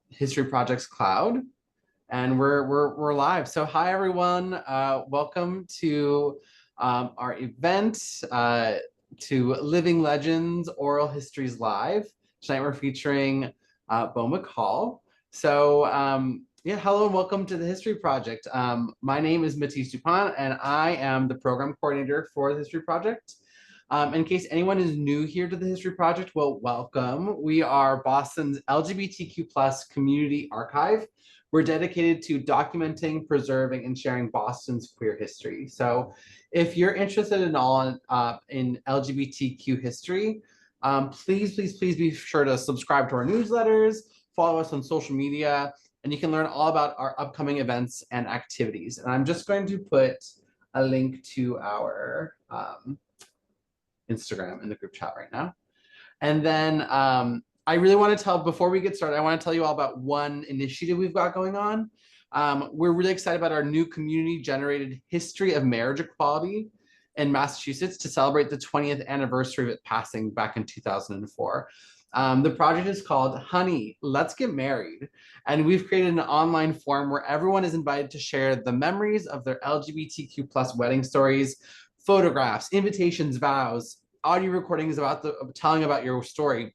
History Project's Cloud, and we're live. So hi everyone, welcome to our event, to Living Legends Oral Histories Live. Tonight we're featuring Beau McCall. So yeah, hello and welcome to the History Project. My name is Matisse Dupont, and I am the program coordinator for the History Project. In case anyone is new here to the History Project, well, welcome. We are Boston's LGBTQ plus community archive. We're dedicated to documenting, preserving, and sharing Boston's queer history. So if you're interested in all in LGBTQ history, please be sure to subscribe to our newsletters, follow us on social media, and you can learn all about our upcoming events and activities. And I'm just going to put a link to our Instagram in the group chat right now. And then I really want to tell, before we get started, I want to tell you all about one initiative we've got going on. We're really excited about our new community-generated History of Marriage Equality in Massachusetts to celebrate the 20th anniversary of it passing back in 2004. The project is called Honey, Let's Get Married. And we've created an online forum where everyone is invited to share the memories of their LGBTQ plus wedding stories, photographs, invitations, vows, audio recordings about telling about your story,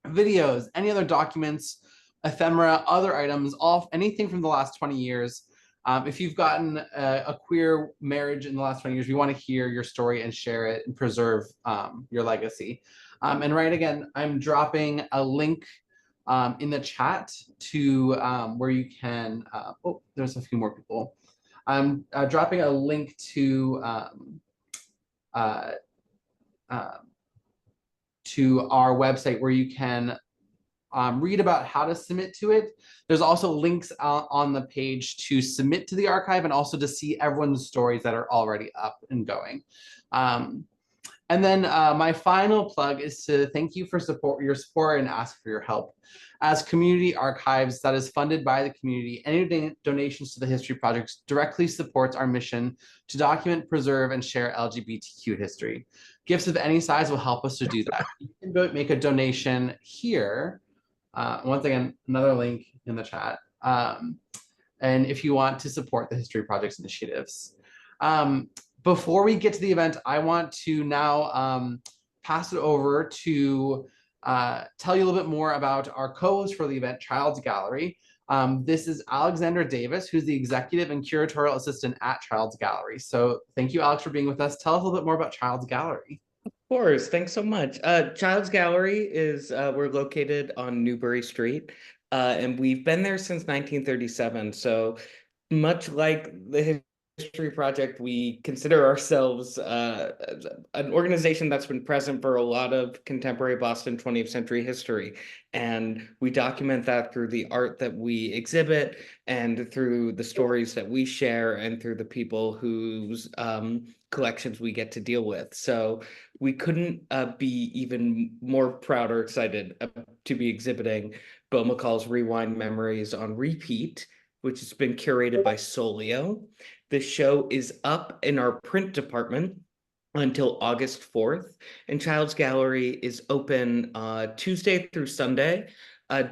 videos, any other documents, ephemera, other items, anything from the last 20 years. If you've gotten a queer marriage in the last 20 years, we want to hear your story and share it and preserve your legacy. And right, again, I'm dropping a link in the chat to where you can, oh, there's a few more people. I'm dropping a link to our website where you can read about how to submit to it. There's also links on the page to submit to the archive and also to see everyone's stories that are already up and going. And then my final plug is to thank you for your support and ask for your help. As community archives that is funded by the community, any donations to the History Project directly supports our mission to document, preserve, and share LGBTQ history. Gifts of any size will help us to do that. You can go make a donation here. Once again, another link in the chat. And if you want to support the History Project's initiatives. Before we get to the event, I want to now pass it over to tell you a little bit more about our co-host for the event, Child's Gallery. This is Alexandra Davis, who's the executive and curatorial assistant at Child's Gallery. So thank you, Alex, for being with us. Tell us a little bit more about Child's Gallery. Of course, thanks so much. Child's Gallery is, we're located on Newbury Street, and we've been there since 1937. So much like the History Project, we consider ourselves an organization that's been present for a lot of contemporary Boston 20th century history. And we document that through the art that we exhibit and through the stories that we share and through the people whose collections we get to deal with. So we couldn't be even more proud or excited to be exhibiting Beau McCall's Rewind Memories on repeat, which has been curated by Solio. The show is up in our print department until August 4th, and Child's Gallery is open Tuesday through Sunday.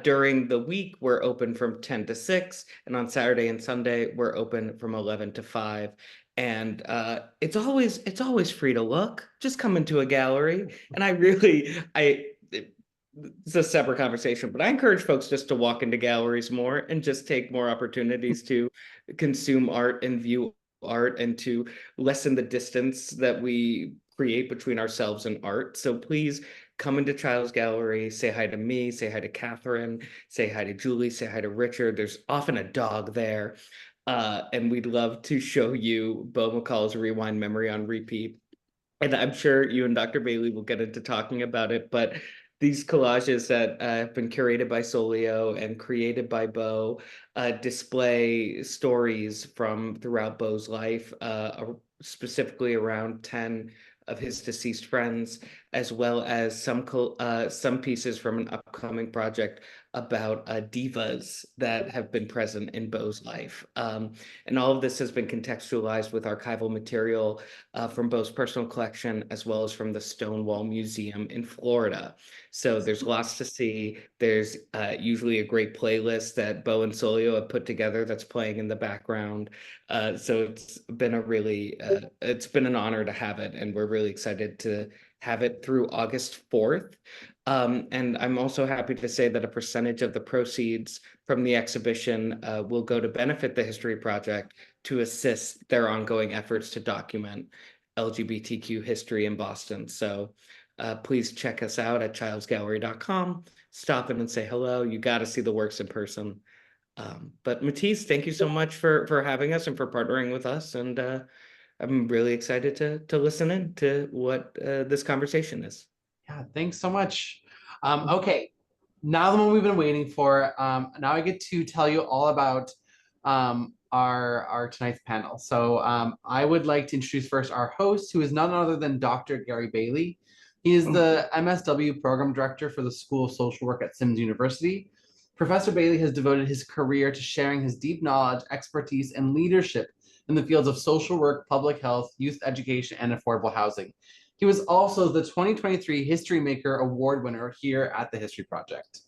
During the week, we're open from 10 to 6, and on Saturday and Sunday, we're open from 11 to 5. And it's always free to look. Just come into a gallery, and it's a separate conversation, but I encourage folks just to walk into galleries more and just take more opportunities to consume art and view art and to lessen the distance that we create between ourselves and art. So please come into Child's Gallery, say hi to me, say hi to Catherine, say hi to Julie, say hi to Richard. There's often a dog there. And we'd love to show you Beau McCall's Rewind Memory on repeat. And I'm sure you and Dr. Bailey will get into talking about it, but these collages that have been curated by Solio and created by Beau display stories from throughout Beau's life, specifically around 10 of his deceased friends, as well as some pieces from an upcoming project about divas that have been present in Beau's life. And all of this has been contextualized with archival material from Beau's personal collection, as well as from the Stonewall Museum in Florida. So there's lots to see. There's usually a great playlist that Beau and Solio have put together that's playing in the background. So it's been it's been an honor to have it, and we're really excited to have it through August 4th. And I'm also happy to say that a percentage of the proceeds from the exhibition will go to benefit the History Project to assist their ongoing efforts to document LGBTQ history in Boston. So please check us out at childsgallery.com. Stop in and say hello. You got to see the works in person. But Matisse, thank you so much for having us and for partnering with us. And I'm really excited to listen in to what this conversation is. Yeah, thanks so much. Okay, now the one we've been waiting for. Now I get to tell you all about our tonight's panel. So I would like to introduce first our host, who is none other than Dr. Gary Bailey. He is the MSW Program Director for the School of Social Work at Sims University. Professor Bailey has devoted his career to sharing his deep knowledge, expertise, and leadership in the fields of social work, public health, youth education, and affordable housing. He was also the 2023 HistoryMaker Award winner here at the History Project.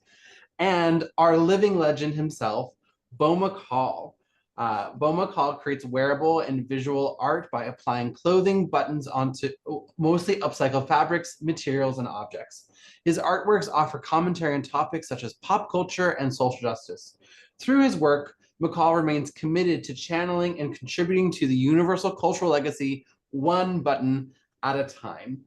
And our living legend himself, Beau McCall. Beau McCall creates wearable and visual art by applying clothing buttons onto mostly upcycled fabrics, materials, and objects. His artworks offer commentary on topics such as pop culture and social justice. Through his work, McCall remains committed to channeling and contributing to the universal cultural legacy one button at a time.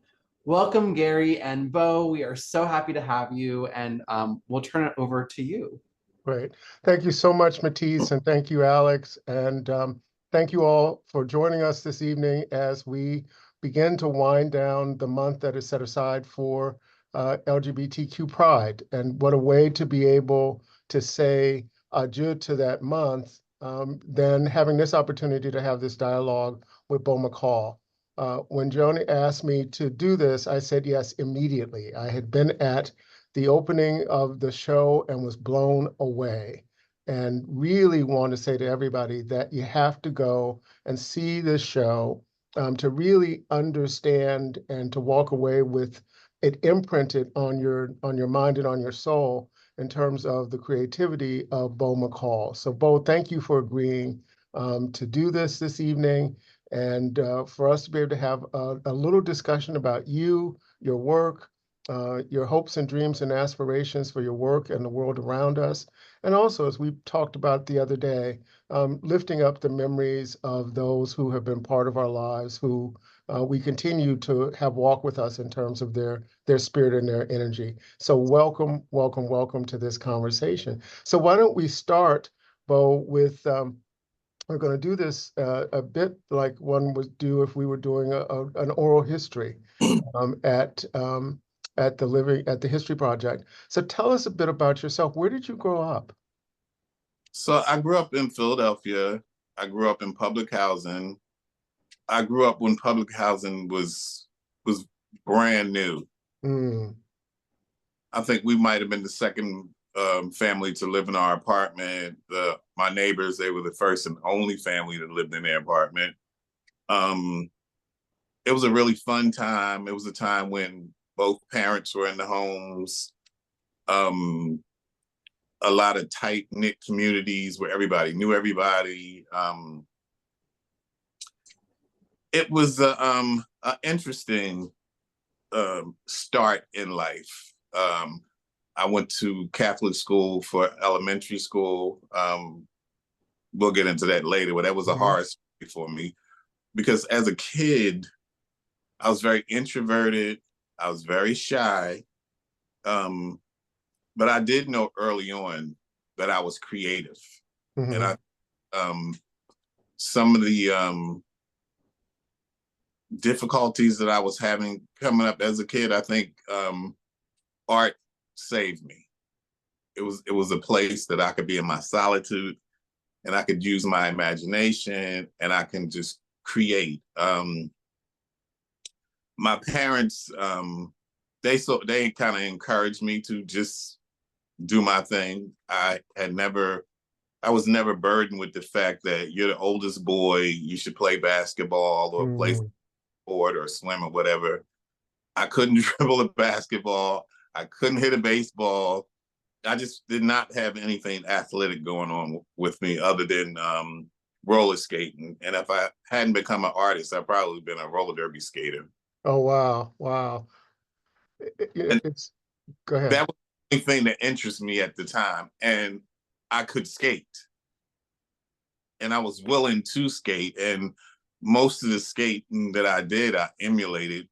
Welcome, Gary and Beau. We are so happy to have you, and we'll turn it over to you. Great. Thank you so much, Matisse, and thank you, Alex. And thank you all for joining us this evening as we begin to wind down the month that is set aside for LGBTQ Pride. And what a way to be able to say adieu to that month, then having this opportunity to have this dialogue with Beau McCall. When Joni asked me to do this, I said yes immediately. I had been at the opening of the show and was blown away, and really want to say to everybody that you have to go and see this show to really understand and to walk away with it imprinted on your mind and on your soul in terms of the creativity of Beau McCall. So Beau, thank you for agreeing to do this evening, and for us to be able to have a little discussion about you, your work, your hopes and dreams and aspirations for your work and the world around us. And also, as we talked about the other day, lifting up the memories of those who have been part of our lives, who we continue to have walk with us in terms of their spirit and their energy. So welcome, welcome, welcome to this conversation. So why don't we start, Beau, with we're going to do this a bit like one would do if we were doing an oral history at the History Project. So tell us a bit about yourself. Where did you grow up? So I grew up in Philadelphia. I grew up in public housing. I grew up when public housing was brand new. Mm. I think we might have been the second family to live in our apartment. My neighbors, they were the first and only family that lived in their apartment. It was a really fun time. It was a time when both parents were in the homes. A lot of tight-knit communities where everybody knew everybody. It was an interesting start in life. I went to Catholic school for elementary school. We'll get into that later, but that was a hard story for me because as a kid, I was very introverted. I was very shy. But I did know early on that I was creative. And I some of the difficulties that I was having coming up as a kid, I think art saved me. It was a place that I could be in my solitude and I could use my imagination and I can just create. My parents they kind of encouraged me to just do my thing. I was never burdened with the fact that you're the oldest boy, you should play basketball or play sport or swim or whatever. I couldn't dribble a basketball. I couldn't hit a baseball. I just did not have anything athletic going on with me other than roller skating. And if I hadn't become an artist, I'd probably been a roller derby skater. Oh, wow. Wow. It's, go ahead. That was the only thing that interested me at the time. And I could skate. And I was willing to skate. And most of the skating that I did, I emulated,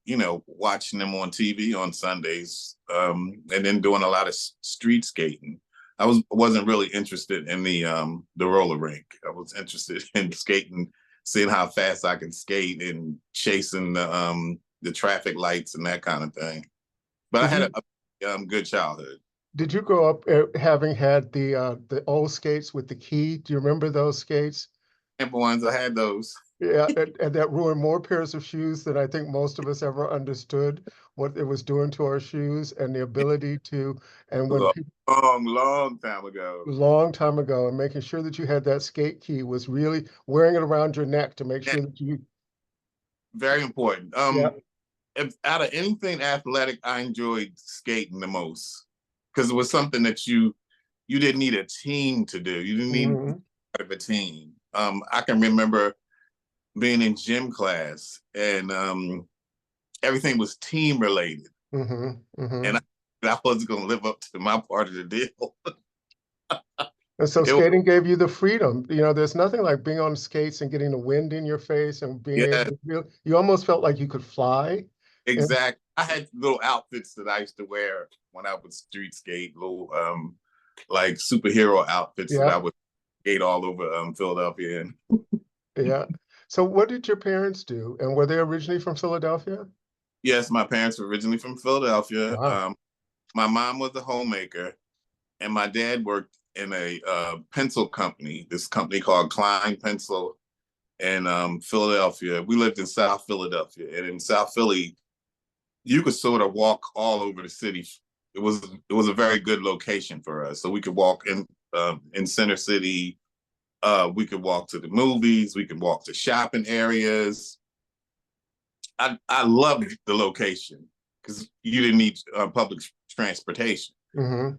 watching them on TV on Sundays, and then doing a lot of street skating. I wasn't really interested in the roller rink. I was interested in skating, seeing how fast I can skate and chasing the traffic lights and that kind of thing. But I had a good childhood. Did you grow up having had the old skates with the key? Do you remember those skates? Ones, I had those. Yeah, and that ruined more pairs of shoes than I think most of us ever understood what it was doing to our shoes and the ability to, and when people, long time ago. Long time ago, and making sure that you had that skate key was really wearing it around your neck to make sure that you. Very important. Yeah. If out of anything athletic, I enjoyed skating the most because it was something that you didn't need a team to do. You didn't need part of a team. I can remember being in gym class and everything was team related. And I wasn't going to live up to my part of the deal. And so skating gave you the freedom. There's nothing like being on skates and getting the wind in your face and being able to feel, you almost felt like you could fly. Exactly. I had little outfits that I used to wear when I would street skate, little like superhero outfits that I would skate all over Philadelphia in. Yeah. So what did your parents do? And were they originally from Philadelphia? Yes, my parents were originally from Philadelphia. Wow. My mom was a homemaker, and my dad worked in a pencil company, this company called Klein Pencil in Philadelphia. We lived in South Philadelphia, and in South Philly, you could sort of walk all over the city. It was a very good location for us. So we could walk in Center City. We could walk to the movies. We could walk to shopping areas. I loved the location because you didn't need public transportation. I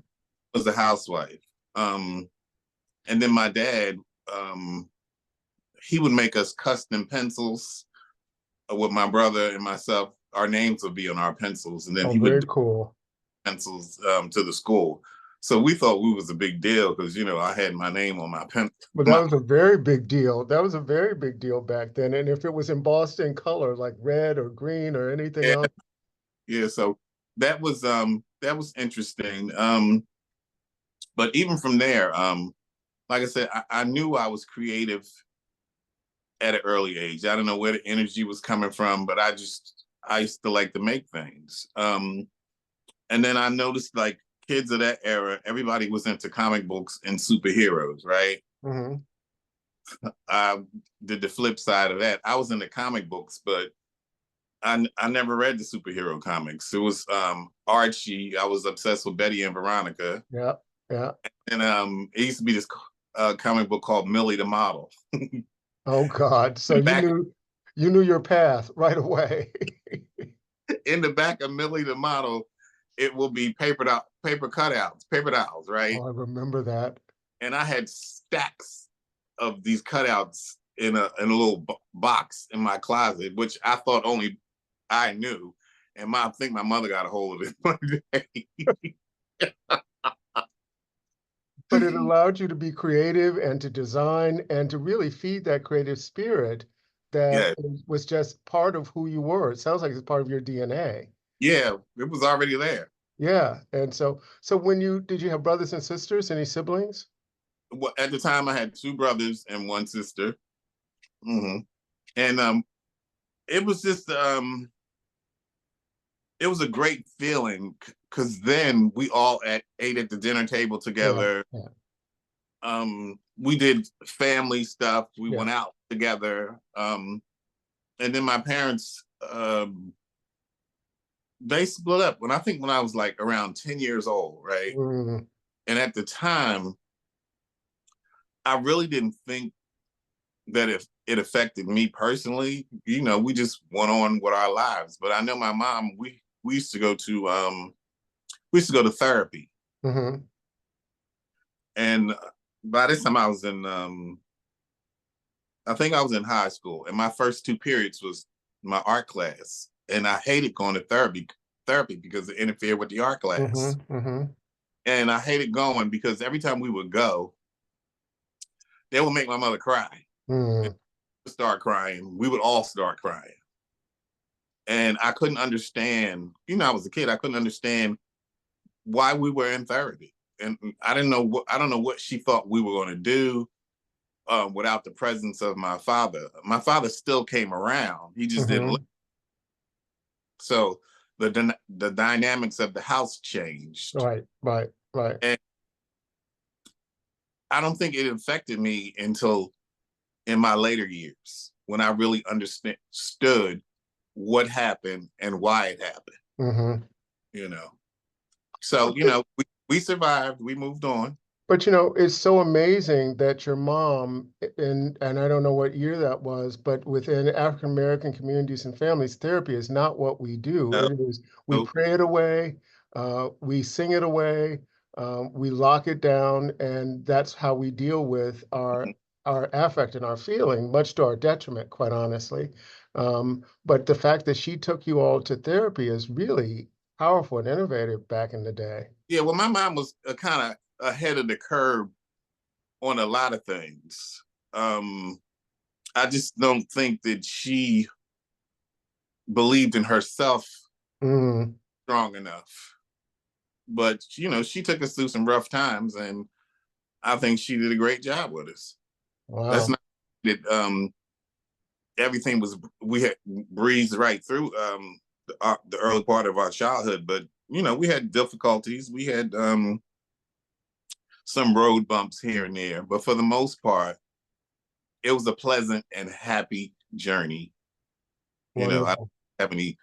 was a housewife. And then my dad, he would make us custom pencils with my brother and myself. Our names would be on our pencils, and then he would cool pencils to the school. So we thought we was a big deal because I had my name on my pen. But that was a very big deal. That was a very big deal back then. And if it was embossed in color, like red or green or anything else. Yeah, so that was interesting. But even from there, like I said, I knew I was creative at an early age. I don't know where the energy was coming from, but I used to like to make things. And then I noticed like kids of that era, everybody was into comic books and superheroes, right? I did the flip side of that. I was into comic books, but I never read the superhero comics. It was Archie. I was obsessed with Betty and Veronica. Yeah. And it used to be this comic book called Millie the Model. Oh God! So you knew your path right away. In the back of Millie the Model, it will be paper cutouts, paper dolls, right? Oh, I remember that. And I had stacks of these cutouts in a little box in my closet, which I thought only I knew. And I think my mother got a hold of it one day. But it allowed you to be creative and to design and to really feed that creative spirit that was just part of who you were. It sounds like it's part of your DNA. Yeah, it was already there. Yeah. And so did you have brothers and sisters, any siblings? Well, at the time I had 2 brothers and 1 sister. And it was just, it was a great feeling because then we all ate at the dinner table together. We did family stuff. We went out together. And then my parents they split up when I was like around 10 years old, right? Mm, And at the time, I really didn't think that if it affected me personally. You know, we just went on with our lives. But I know my mom, we used to go to therapy. mhm, And by this time I was in I think I was in high school, and my first two periods was my art class. And I hated going to therapy because it interfered with the art class. mhm, mhm, And I hated going because every time we would go, they would make my mother cry. mm, Start crying. We would all start crying. And I couldn't understand, you know, I was a kid, I couldn't understand why we were in therapy. And I don't know what she thought we were going to do without the presence of my father. My father still came around. He just didn't look. mhm. So the dynamics of the house changed. Right, right, right. And I don't think it affected me until in my later years when I really understood what happened and why it happened, Mhm. you know. So, you know, we survived, we moved on. But you know, it's so amazing that your mom, and I don't know what year that was, but within African American communities and families, therapy is not what we do. No, It is we no, pray it away, we sing it away, we lock it down, and that's how we deal with our affect and our feeling, much to our detriment, quite honestly. But the fact that she took you all to therapy is really powerful and innovative back in the day. yeah, well, my mom was kind of ahead of the curve on a lot of things. Um, I just don't think that she believed in herself Mm, strong enough. But you know, she took us through some rough times, and I think she did a great job with us. That's wow. not that everything was we had breezed right through the early part of our childhood, but you know, we had difficulties. We had some road bumps here and there, but for the most part, it was a pleasant and happy journey. You know, I don't Wonderful. have any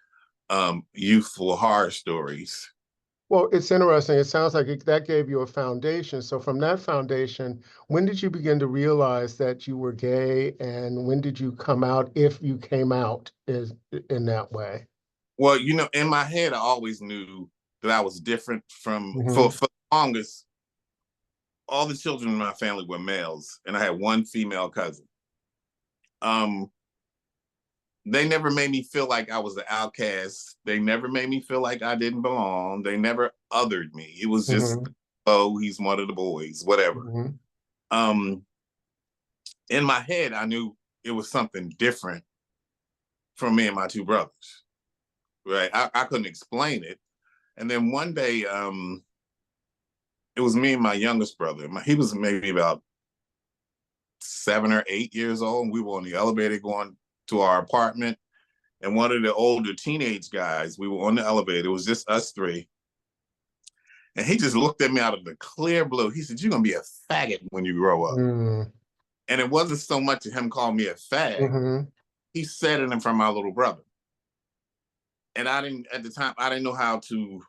youthful horror stories. Well, it's interesting. It sounds like that gave you a foundation. So from that foundation, when did you begin to realize that you were gay, and when did you come out, if you came out is in that way? Well, you know, in my head, I always knew that I was different from Hmm. for the longest. All the children in my family were males, and I had one female cousin. Um, they never made me feel like I was an outcast. They never made me feel like I didn't belong. They never othered me. It was just, Hmm. oh, he's one of the boys, whatever. Hmm. Um, in my head, I knew it was something different from me and my two brothers. Right? I couldn't explain it. And then one day, it was me and my youngest brother. He was maybe about 7 or 8 years old. And we were on the elevator going to our apartment. And one of the older teenage guys, we were on the elevator. It was just us three. And he just looked at me out of the clear blue. He said, "You're going to be a faggot when you grow up." Hmm. And it wasn't so much of him calling me a fag. Hmm. He said it in front of my little brother. And I didn't, at the time, I didn't know how to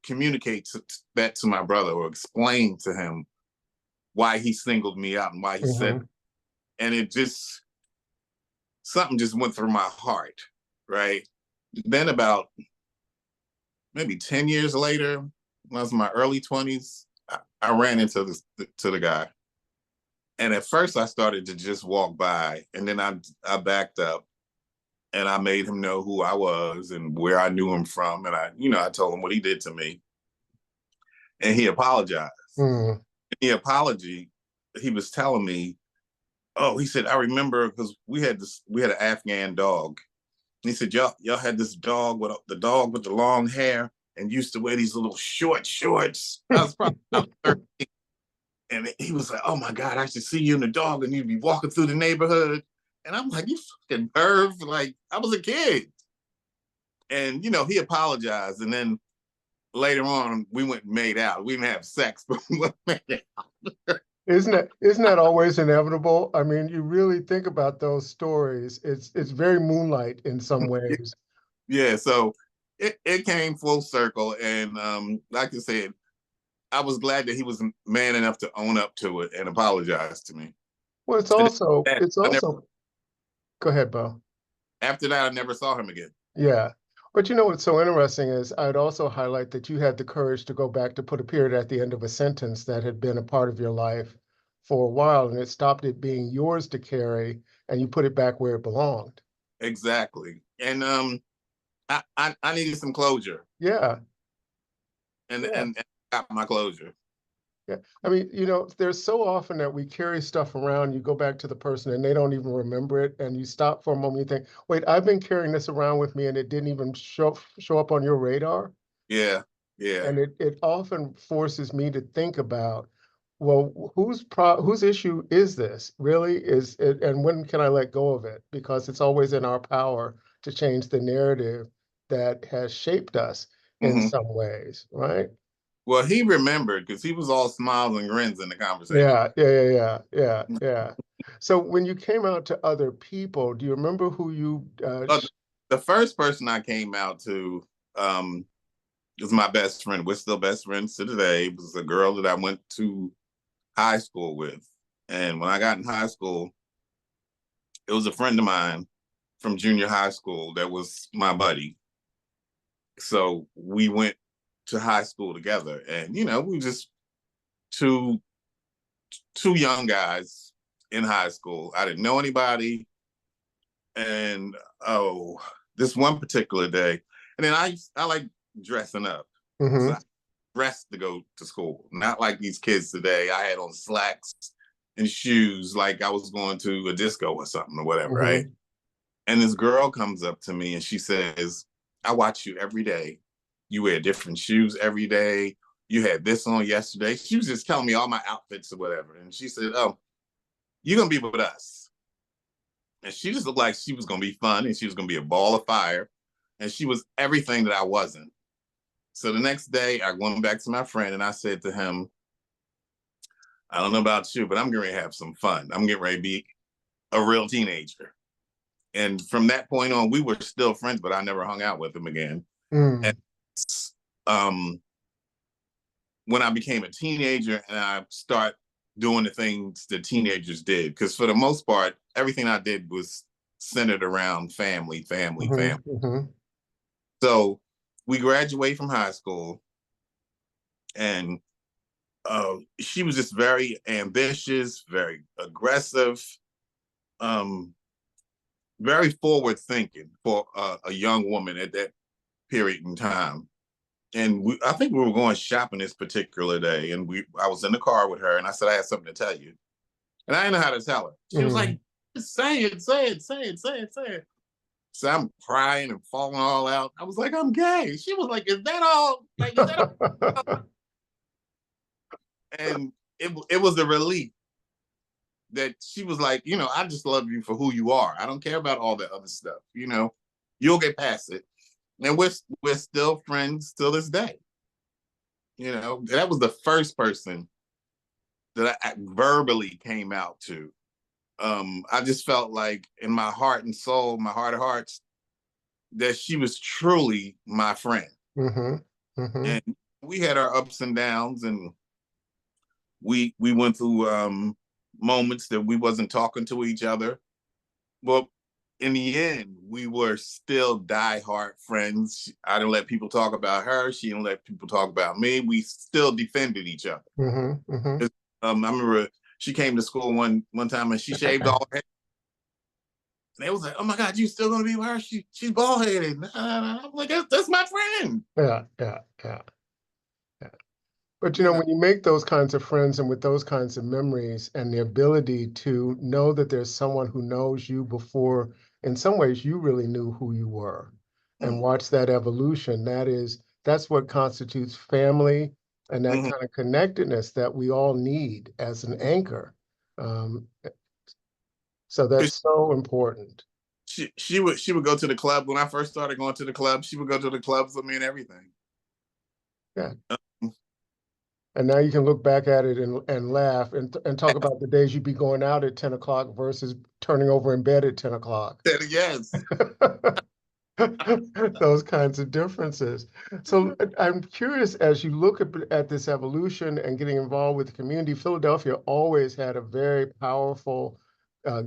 communicate that to my brother or explain to him why he singled me out and why he said it. Hmm. And it just, something just went through my heart, right? Then about maybe 10 years later, when I was in my early 20s, I ran into the guy. And at first I started to just walk by, and then I backed up and I made him know who I was and where I knew him from. And I told him what he did to me. And he apologized. Hmm. In the apology, he was telling me, oh, he said, I remember because we had an Afghan dog. And he said, y'all had this dog with the long hair and used to wear these little short shorts. I was probably about 13. And he was like, oh my God, I should see you and the dog and you'd be walking through the neighborhood. And I'm like, you fucking perv. Like, I was a kid. And, he apologized. And then later on, we went and made out. We didn't have sex, but we went and made out. Isn't that always inevitable? I mean, you really think about those stories. It's very Moonlight in some ways. Yeah, so it came full circle, and like I said, I was glad that he was man enough to own up to it and apologize to me. Well, it's And also, that, it's I never, also, go ahead, Beau. after that, I never saw him again. Yeah. But you know what's so interesting is I'd also highlight that you had the courage to go back to put a period at the end of a sentence that had been a part of your life for a while, and it stopped it being yours to carry, and you put it back where it belonged. Exactly. And I needed some closure, Yeah. and Yeah. and got my closure. Yeah. I mean, you know, there's so often that we carry stuff around, you go back to the person and they don't even remember it. And you stop for a moment, you think, wait, I've been carrying this around with me and it didn't even show up on your radar. Yeah, yeah. And it often forces me to think about, well, whose issue is this really? Is it, and when can I let go of it? Because it's always in our power to change the narrative that has shaped us in Hmm. some ways, right? Well, he remembered because he was all smiles and grins in the conversation. Yeah. So when you came out to other people, do you remember who you But the first person I came out to um, was my best friend. We're still best friends to today. It was a girl that I went to high school with. And when I got in high school, it was a friend of mine from junior high school that was my buddy. So we went to high school together, and we just two two young guys in high school. I didn't know anybody, and this one particular day, and then I like dressing up, so I Mhm, dressed to go to school. Not like these kids today. I had on slacks and shoes like I was going to a disco or something or whatever, right? mhm. And this girl comes up to me and she says, I watch you every day. You wear different shoes every day. You had this on yesterday. She was just telling me all my outfits or whatever. And she said, oh, you're going to be with us. And she just looked like she was going to be fun and she was going to be a ball of fire. And she was everything that I wasn't. So the next day, I went back to my friend and I said to him, I don't know about you, but I'm going to have some fun. I'm getting ready to be a real teenager. And from that point on, we were still friends, but I never hung out with him again. And Mm, um, when I became a teenager and I start doing the things that teenagers did, because for the most part, everything I did was centered around family, family, mhm, family. mhm, So we graduate from high school, and she was just very ambitious, very aggressive, um, very forward thinking for a young woman at that period in time. And I think we were going shopping this particular day, and I was in the car with her, and I said I had something to tell you, and I didn't know how to tell her. She was like, mm. "Say it, say it, say it, say it, say it." So I'm crying and falling all out. I was like, "I'm gay." She was like, "Is that all? Like, is that all?" And it was a relief that she was like, I just love you for who you are. I don't care about all the other stuff. You'll get past it, and we're still friends till this day. That was the first person that I verbally came out to. I just felt like in my heart and soul, my heart of hearts, that she was truly my friend. Mhm, And mhm, we had our ups and downs, and we went through moments that we wasn't talking to each other. But in the end, we were still diehard friends. I didn't let people talk about her. She didn't let people talk about me. We still defended each other. mhm, mhm. I remember she came to school one time and she shaved all her hair. And they was like, "Oh my God, you still gonna be with her? She's bald headed." I'm like, "That's my friend." Yeah. But you know, when you make those kinds of friends and with those kinds of memories and the ability to know that there's someone who knows you before, in some ways, you really knew who you were and Mm-hmm. watch that evolution, that's what constitutes family and that Mm-hmm. kind of connectedness that we all need as an anchor. Um, so that's so important. She would go to the club when I first started going to the club. She would go to the clubs with me and everything. Yeah. Um, And now you can look back at it and laugh and talk about the days you'd be going out at 10 o'clock versus turning over in bed at 10 o'clock. yes, those kinds of differences. So I'm curious, as you look at this evolution and getting involved with the community, Philadelphia always had a very powerful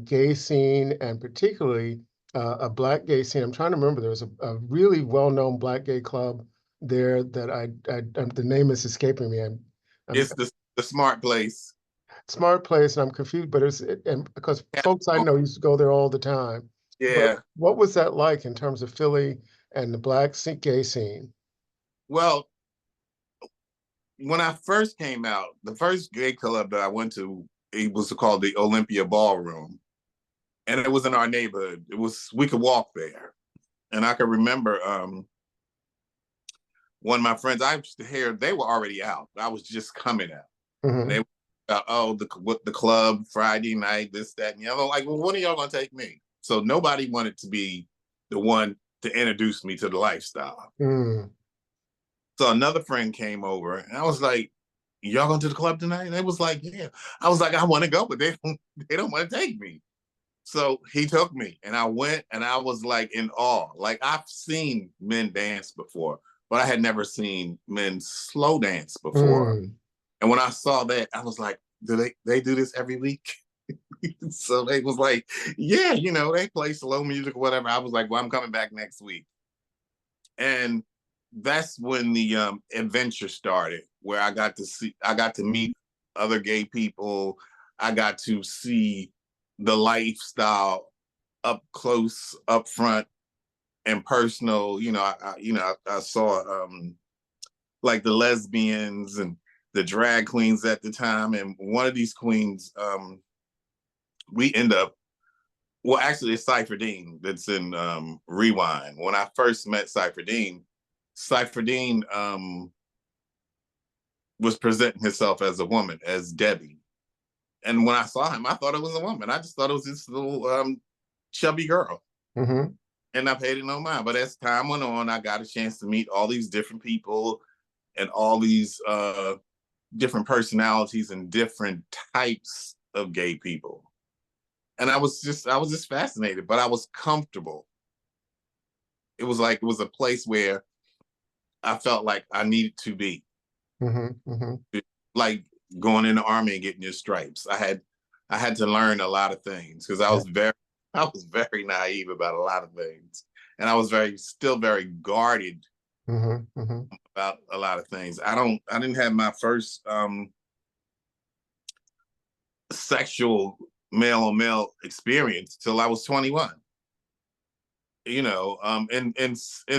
gay scene, and particularly a Black gay scene. I'm trying to remember, there was a really well-known Black gay club there that the name is escaping me. I'm It's the smart place. Smart place, and I'm confused, but and because folks I know used to go there all the time. But Yeah. what was that like in terms of Philly and the Black gay scene? Well, when I first came out, the first gay club that I went to, it was called the Olympia Ballroom. And it was in our neighborhood. We could walk there. And I can remember one of my friends I used to hear, they were already out. I was just coming out. Mm-hmm. And they were the club, Friday night, this, that, and the other. Like, well, when are y'all gonna take me? So nobody wanted to be the one to introduce me to the lifestyle. Mm. So another friend came over and I was like, y'all going to the club tonight? And they was like, yeah. I was like, I want to go, but they don't want to take me. So he took me and I went and I was like in awe. Like I've seen men dance before, but I had never seen men slow dance before. Mm. And when I saw that, I was like, do they do this every week? So they was like, yeah, they play slow music or whatever. I was like, well, I'm coming back next week. And that's when the adventure started, where I got to meet other gay people. I got to see the lifestyle up close, up front, and personal. I saw like the lesbians and the drag queens at the time, and one of these queens, we end up. Well, actually, it's Cypher Dean that's in Rewind. When I first met Cypher Dean was presenting himself as a woman, as Debbie. And when I saw him, I thought it was a woman. I just thought it was this little chubby girl. Mm-hmm. And I paid it no mind. But as time went on, I got a chance to meet all these different people and all these different personalities and different types of gay people. And I was just fascinated, but I was comfortable. It was a place where I felt like I needed to be. Mm-hmm. Mm-hmm. Like going in the army and getting your stripes. I had to learn a lot of things because I was very naive about a lot of things. And I was still very guarded Mm-hmm. Mm-hmm. about a lot of things. I didn't have my first sexual male on male experience till I was 21. In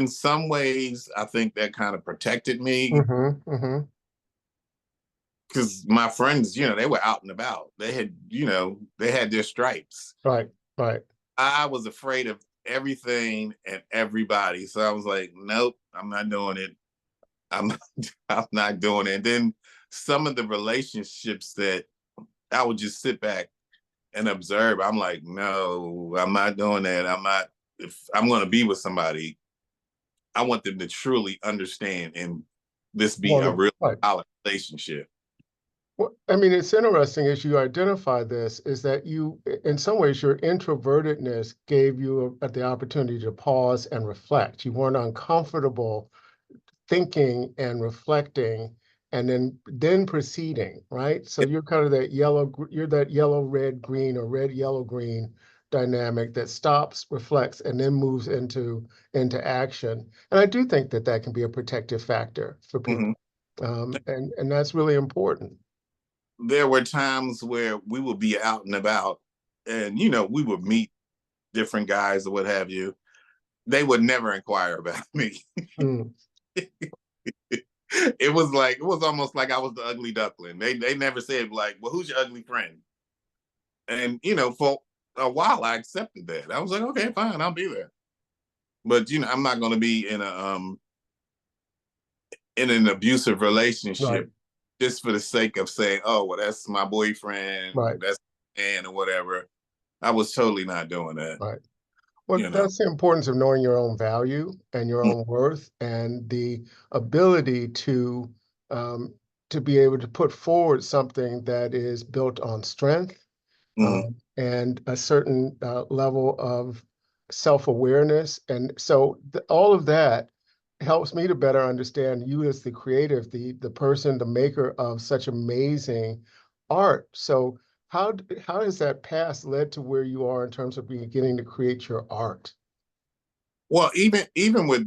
some ways, I think that kind of protected me. Mm-hmm. Mm-hmm. Because my friends, they were out and about. They had their stripes. Right. Right. I was afraid of everything and everybody. So I was like, nope, I'm not doing it. I'm not doing it. And then some of the relationships that I would just sit back and observe, I'm like, no, I'm not doing that. If I'm going to be with somebody, I want them to truly understand and this be a real solid relationship. Well, I mean, it's interesting as you identify this, is that you, in some ways, your introvertedness gave you the opportunity to pause and reflect. You weren't uncomfortable thinking and reflecting and then proceeding, right? So you're kind of that yellow, red, green, or red, yellow, green dynamic that stops, reflects, and then moves into action. And I do think that can be a protective factor for people. Mm-hmm. And that's really important. There were times where we would be out and about and, we would meet different guys or what have you. They would never inquire about me. Mm. It was almost like I was the ugly duckling. They never said like, well, who's your ugly friend? And, for a while I accepted that. I was like, okay, fine, I'll be there. But, I'm not going to be in an abusive relationship. Right. Just for the sake of saying, oh, well, that's my boyfriend, right. That's my man or whatever. I was totally not doing that. Right. Well, that's the importance of knowing your own value and your own worth and the ability to be able to put forward something that is built on strength and a certain level of self-awareness. And so all of that helps me to better understand you as the creative, the person, the maker of such amazing art. So how has that past led to where you are in terms of beginning to create your art? Well, even with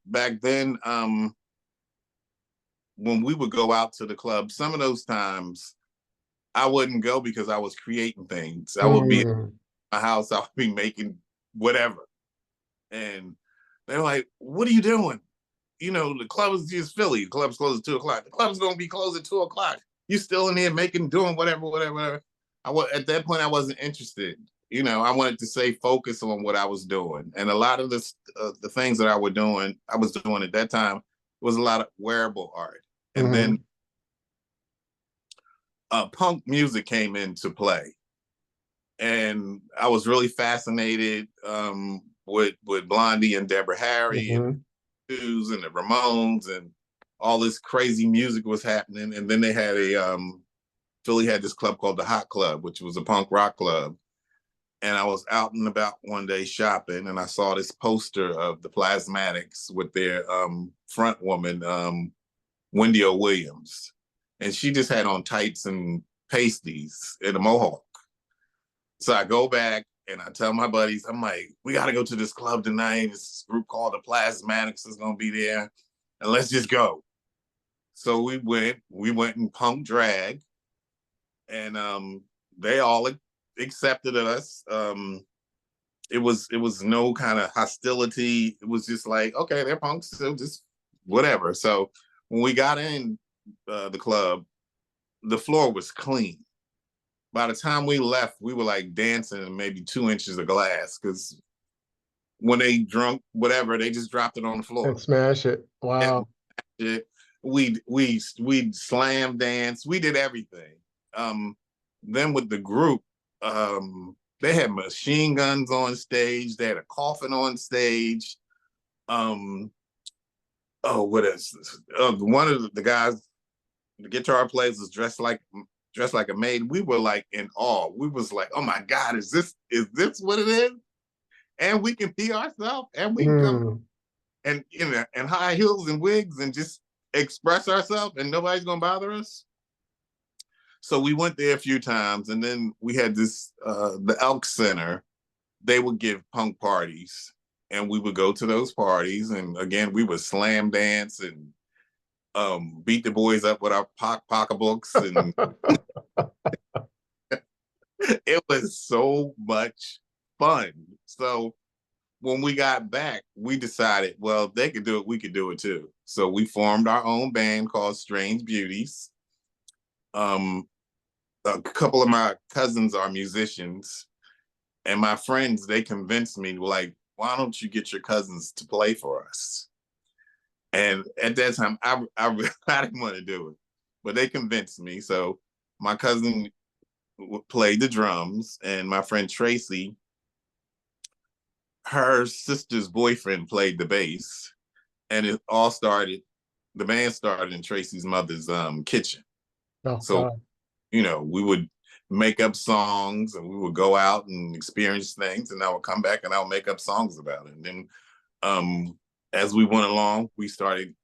back then, when we would go out to the club, some of those times I wouldn't go because I was creating things. I would be in Mm, my house, I would be making whatever. And they're like, what are you doing? You know, the club is just Philly. The club's closed at 2 o'clock. The club's gonna be closed at 2 o'clock. You still in here doing whatever. At that point I wasn't interested. You know, I wanted to stay focused on what I was doing. And a lot of the things that I was doing at that time was a lot of wearable art. And mhm, then punk music came into play. And I was really fascinated with Blondie and Deborah Harry and mhm. and the Ramones and all this crazy music was happening. And then they had Philly had this club called the Hot Club, which was a punk rock club. And I was out and about one day shopping, and I saw this poster of the Plasmatics with their front woman, Wendy O. Williams. And she just had on tights and pasties and a mohawk. So I go back and I tell my buddies, I'm like, we got to go to this club tonight. This group called the Plasmatics is going to be there. And let's just go. So we went in punk drag, and they all accepted us. It was no kind of hostility. It was just like, okay, they're punks, so just whatever. So when we got in the club, the floor was clean. By the time we left, we were like dancing in maybe 2 inches of glass, because when they drunk whatever, they just dropped it on the floor. And smash it. Wow. And we slam dance. We did everything. Then with the group, they had machine guns on stage. They had a coffin on stage. Oh, what is this? One of the guys, the guitar players, was dressed like a maid. We were like in awe. We was like, oh my God, is this what it is? And we can be ourselves, and we can come Mm. and and high heels and wigs and just express ourselves, and nobody's gonna bother us. So we went there a few times, and then we had this the Elk Center. They would give punk parties, and we would go to those parties, and again we would slam dance and beat the boys up with our pocketbooks, and it was so much fun. So when we got back, we decided, well, if they could do it, we could do it too. So we formed our own band called Strange Beauties. A couple of my cousins are musicians, and my friends, they convinced me, like, why don't you get your cousins to play for us? And at that time, I didn't want to do it, but they convinced me. So my cousin played the drums, and my friend Tracy, her sister's boyfriend, played the bass. And the band started in Tracy's mother's kitchen. Oh, So, God. we would make up songs, and we would go out and experience things, and I would come back and I would make up songs about it. And then as we went along, we started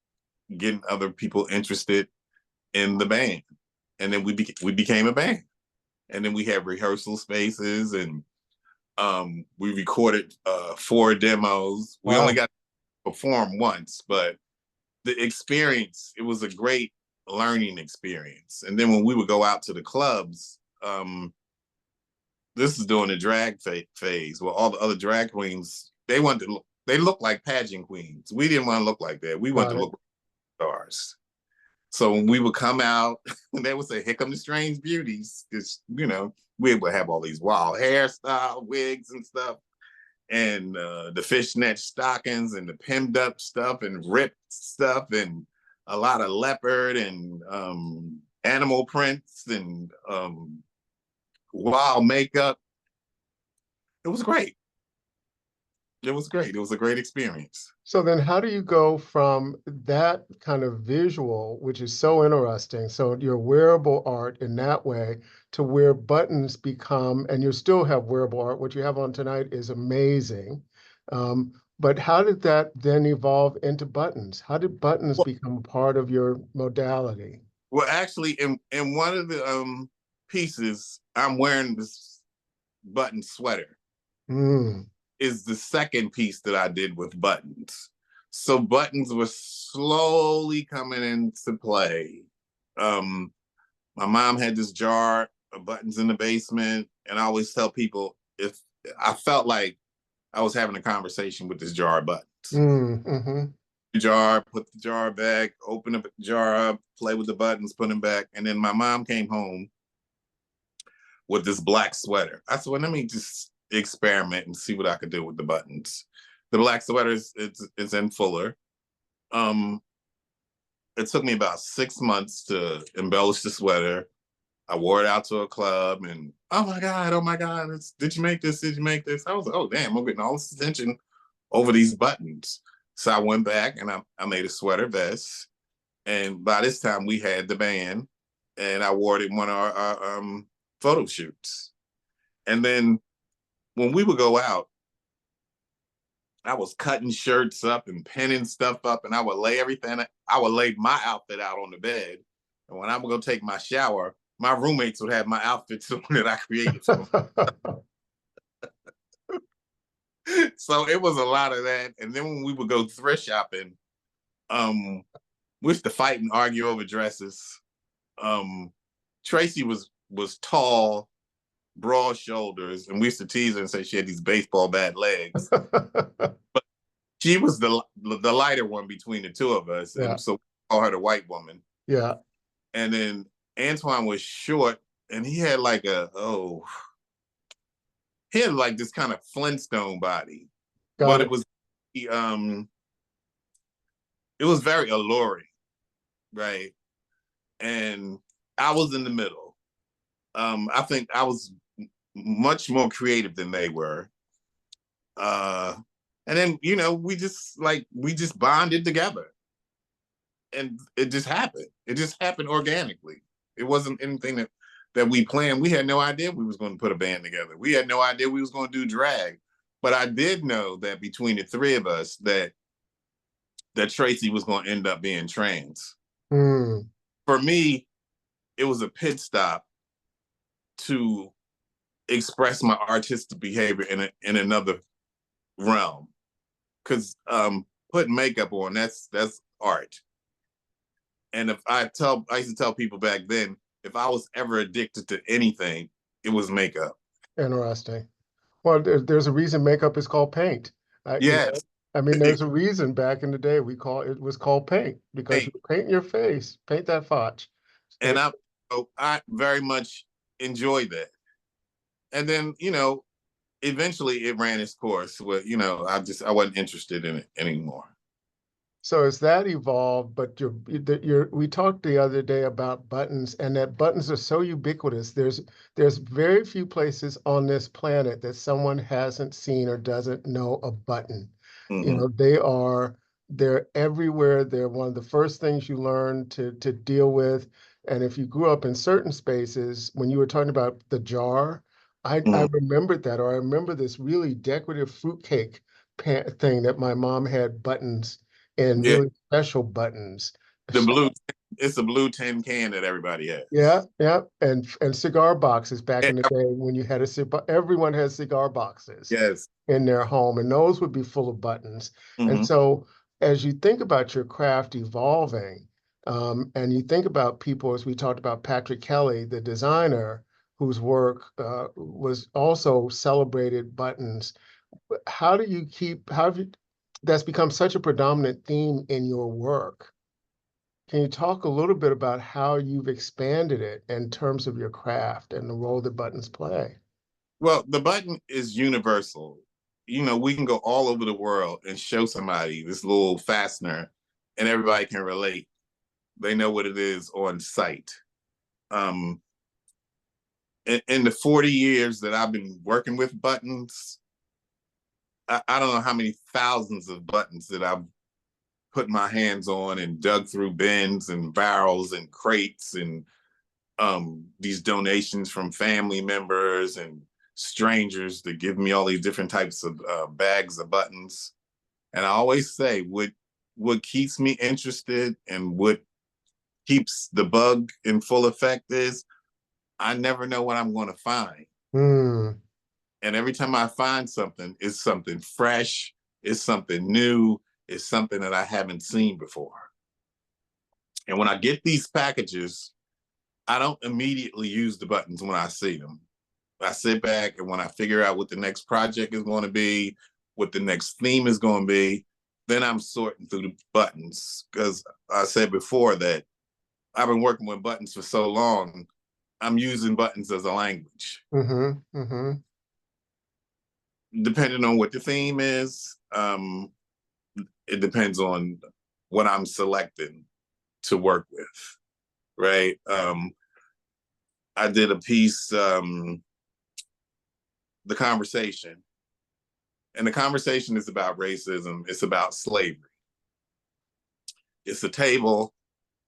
getting other people interested in the band. And then we became a band. And then we had rehearsal spaces, and we recorded 4 demos. We only Wow. got to perform once, but the experience, it was a great learning experience. And then when we would go out to the clubs, this is during the drag phase, where all the other drag queens, they looked like pageant queens. We didn't want to look like that. We wanted to look like stars. So when we would come out, they would say, here come the Strange Beauties. Because, we would have all these wild hairstyle, wigs and stuff, and the fishnet stockings and the pinned up stuff and ripped stuff, and a lot of leopard and animal prints and wild makeup. It was great. It was great. It was a great experience. So then how do you go from that kind of visual, which is so interesting, so your wearable art in that way, to where buttons become, and you still have wearable art, what you have on tonight is amazing. But how did that then evolve into buttons? How did buttons become part of your modality? Well, actually, in one of the pieces, I'm wearing this button sweater. Mm. Is the second piece that I did with buttons. So buttons were slowly coming into play. My mom had this jar of buttons in the basement, and I always tell people if I felt like I was having a conversation with this jar of buttons. Mm-hmm. Jar, put the jar back, open the jar up, play with the buttons, put them back. And then my mom came home with this black sweater. I said, well, let me just experiment and see what I could do with the buttons. The black sweater is in Fuller. It took me about 6 months to embellish the sweater. I wore it out to a club and oh my God, did you make this? Did you make this? I was like, oh damn, I'm getting all this attention over these buttons. So I went back and I made a sweater vest. And by this time we had the band and I wore it in one of our photo shoots. And then when we would go out, I was cutting shirts up and pinning stuff up, and I would lay my outfit out on the bed. And when I would go take my shower, my roommates would have my outfits on that I created for them. So it was a lot of that. And then when we would go thrift shopping, we used to fight and argue over dresses. Tracy was tall, broad shoulders, and we used to tease her and say she had these baseball bat legs. But she was the lighter one between the two of us, and so we call her the white woman. Yeah. And then Antoine was short, and he had like this kind of Flintstone body, but it was very alluring, right? And I was in the middle. I think I was much more creative than they were. And then, we just bonded together. And it just happened. It just happened organically. It wasn't anything that we planned. We had no idea we was going to put a band together. We had no idea we was going to do drag. But I did know that between the three of us that Tracy was going to end up being trans. Mm. For me, it was a pit stop to express my artistic behavior in another realm. Because putting makeup on, that's art. And I used to tell people back then, if I was ever addicted to anything, it was makeup. Interesting. Well, there's a reason makeup is called paint. Yes. There's a reason back in the day it was called paint, because you paint your face, paint that fotch. And I very much enjoyed that. And then, eventually it ran its course where, I wasn't interested in it anymore. So as that evolved, but we talked the other day about buttons, and that buttons are so ubiquitous. There's very few places on this planet that someone hasn't seen or doesn't know a button. Mm-hmm. They're everywhere. They're one of the first things you learn to deal with. And if you grew up in certain spaces, when you were talking about the jar, I remembered that, or I remember this really decorative fruitcake thing that my mom had buttons and really special buttons. It's a blue tin can that everybody has. Yeah. And cigar boxes back in the day when you had everyone has cigar boxes in their home, and those would be full of buttons. Mm-hmm. And so as you think about your craft evolving, and you think about people, as we talked about Patrick Kelly, the designer, whose work was also celebrated buttons, that's become such a predominant theme in your work. Can you talk a little bit about how you've expanded it in terms of your craft and the role that buttons play? Well, the button is universal. We can go all over the world and show somebody this little fastener and everybody can relate. They know what it is on sight. In the 40 years that I've been working with buttons, I don't know how many thousands of buttons that I've put my hands on and dug through bins and barrels and crates and these donations from family members and strangers that give me all these different types of bags of buttons. And I always say what keeps me interested and what keeps the bug in full effect is I never know what I'm going to find. Mm. And every time I find something, it's something fresh, it's something new, it's something that I haven't seen before. And when I get these packages, I don't immediately use the buttons when I see them. I sit back, and when I figure out what the next project is going to be, what the next theme is going to be, then I'm sorting through the buttons. Because I said before that I've been working with buttons for so long, I'm using buttons as a language. Mm-hmm. Mm-hmm. Depending on what the theme is, it depends on what I'm selecting to work with, right? I did a piece, The Conversation. And The Conversation is about racism. It's about slavery. It's a table.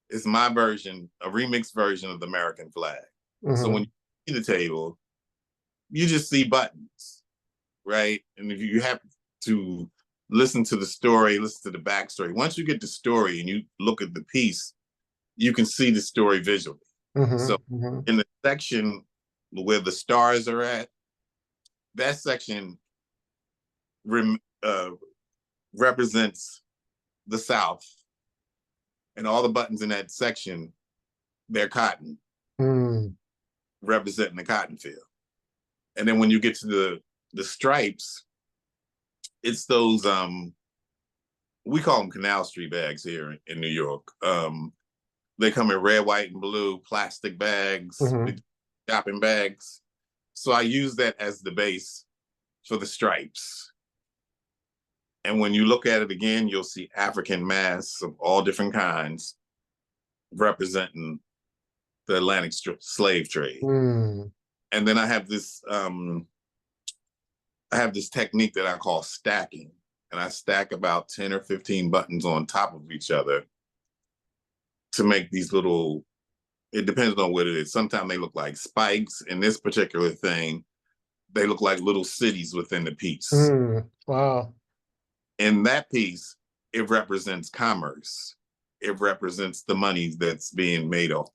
It's my version, a remixed version of the American flag. Mm-hmm. So when you see the table, you just see buttons, right? And if you have to listen to the story, listen to the backstory. Once you get the story and you look at the piece, you can see the story visually. Mm-hmm. So Mm-hmm. in the section where the stars are at, that section represents the South, and all the buttons in that section, they're cotton, representing the cotton field. And then when you get to the stripes, it's those we call them Canal Street bags here in New York. They come in red, white, and blue plastic bags, Mm-hmm. shopping bags. So I use that as the base for the stripes. And when you look at it again, you'll see African masks of all different kinds representing the Atlantic slave trade. Mm. And then I have this technique that I call stacking. And I stack about 10 or 15 buttons on top of each other to make these little, it depends on what it is. Sometimes they look like spikes. In this particular thing, they look like little cities within the piece. Wow. In that piece, it represents commerce. It represents the money that's being made off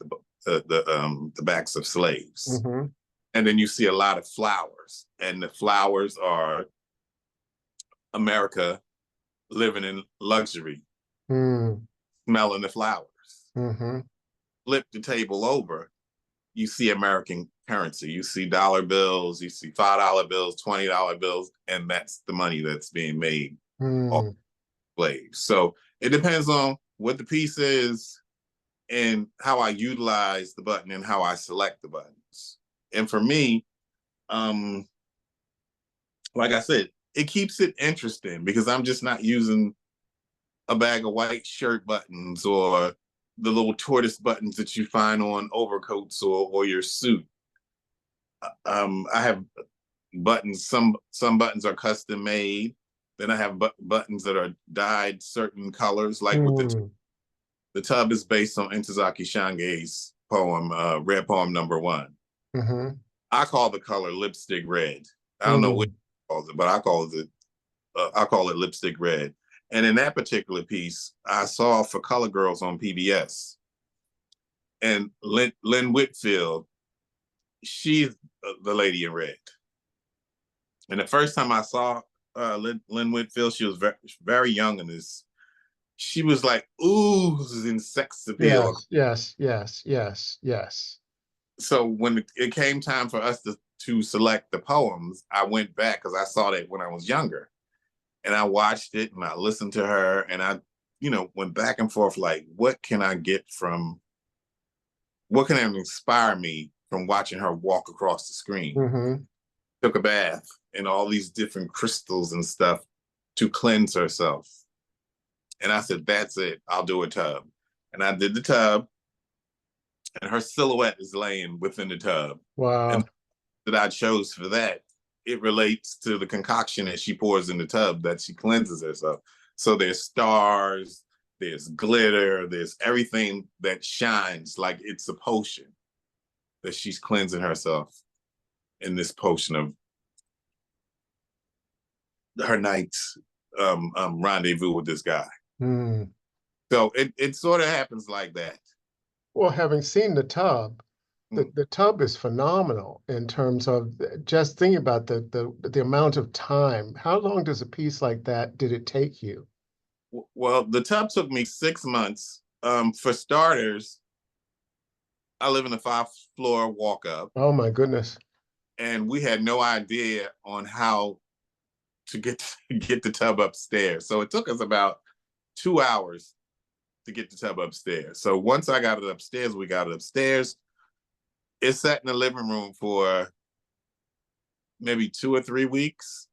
the backs of slaves. Mm-hmm. And then you see a lot of flowers, and the flowers are America living in luxury, smelling the flowers. Mm-hmm. Flip the table over, you see American currency. You see dollar bills, you see $5 bills, $20 bills, and that's the money that's being made off slaves. So it depends on what the piece is and how I utilize the button and how I select the buttons. And for me, like I said, it keeps it interesting because I'm just not using a bag of white shirt buttons or the little tortoise buttons that you find on overcoats or your suit. I have buttons. Some buttons are custom made. Then I have buttons that are dyed certain colors, like with the tub is based on Ntozake Shange's poem, Red Poem #1. Mm-hmm. I call the color lipstick red. I don't know what he calls it, but I call it lipstick red. And in that particular piece, I saw For Color Girls on PBS. And Lynn Whitfield, she's the lady in red. And the first time I saw Lynn Whitfield, she was very, very young in this. She was like oozing sex appeal. Yes. So when it came time for us to select the poems, I went back because I saw that when I was younger. And I watched it and I listened to her and I, went back and forth like, what can inspire me from watching her walk across the screen? Mm-hmm. Took a bath and all these different crystals and stuff to cleanse herself. And I said, that's it, I'll do a tub. And I did the tub and her silhouette is laying within the tub. Wow. And that I chose for that it relates to the concoction that she pours in the tub that she cleanses herself. So there's stars, there's glitter, there's everything that shines like it's a potion that she's cleansing herself in this potion of her night's rendezvous with this guy. Hmm. So it sort of happens like that. Well, having seen the tub, Mm. the tub is phenomenal in terms of just thinking about the amount of time. How long does a piece like that did it take you? Well, the tub took me 6 months. For starters, I live in a 5th-floor walk-up, Oh my goodness. and we had no idea on how to get the tub upstairs. So it took us about 2 hours to get the tub upstairs. So once I got it upstairs, we got it upstairs. It sat in the living room for maybe 2 or 3 weeks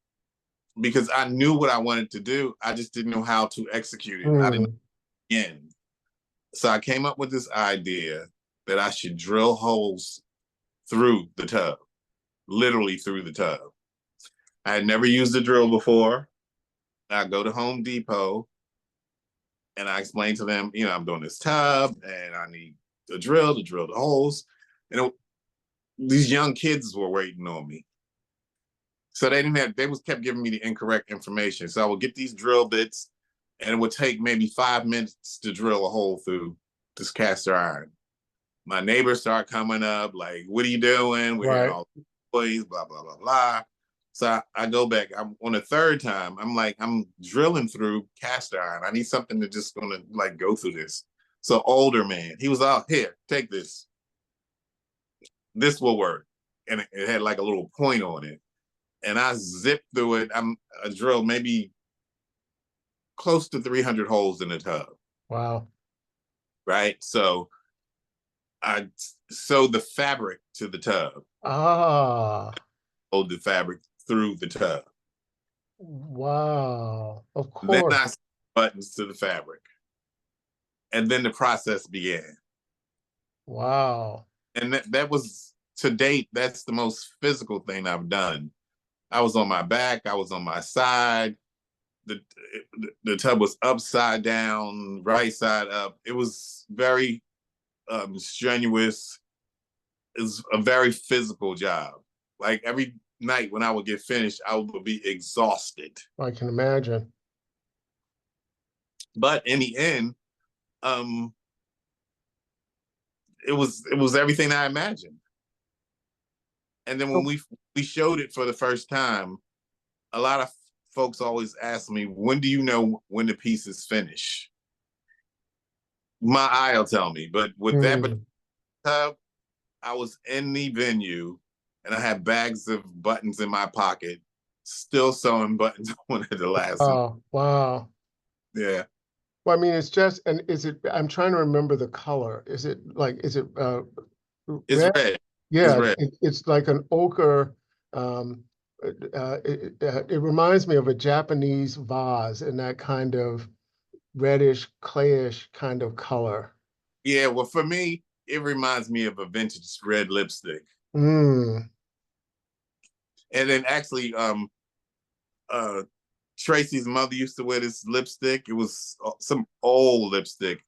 because I knew what I wanted to do. I just didn't know how to execute it. I didn't know when. So I came up with this idea that I should drill holes through the tub, literally through the tub. I had never used a drill before. I go to Home Depot and I explain to them, I'm doing this tub and I need a drill to drill the holes. And these young kids were waiting on me. So they kept giving me the incorrect information. So I would get these drill bits and it would take maybe 5 minutes to drill a hole through this cast iron. My neighbors start coming up like, what are you doing? We're hearing all the boys, blah, blah, blah, blah. So I go back. I'm on the third time. I'm like, I'm drilling through cast iron. I need something to just gonna like go through this. So older man, he was out here, take this. This will work. And it had like a little point on it. And I zipped through it. I drilled maybe close to 300 holes in the tub. Wow. Right? So I sewed the fabric to the tub. Ah. Sewed the fabric through the tub. Wow. Of Then course. I sewed buttons to the fabric. And then the process began. Wow. And that was, to date, that's the most physical thing I've done. I was on my back. I was on my side. The tub was upside down, right side up. It was very strenuous. It was a very physical job. Like every night when I would get finished, I would be exhausted. I can imagine. But in the end, it was everything I imagined. And then when we showed it for the first time, a lot of folks always ask me, when do you know when the piece is finished? My eye will tell me. But with that tub, I was in the venue and I had bags of buttons in my pocket, still sewing buttons on at the last one. Oh, wow. Yeah. Well, I mean, it's just, and I'm trying to remember the color. Is it It's red? red. Yeah, It's red. it's like an ochre. It reminds me of a Japanese vase in that kind of reddish, clayish kind of color. Yeah, well, for me, it reminds me of a vintage red lipstick. Mm. And then actually, Tracy's mother used to wear this lipstick. It was some old lipstick,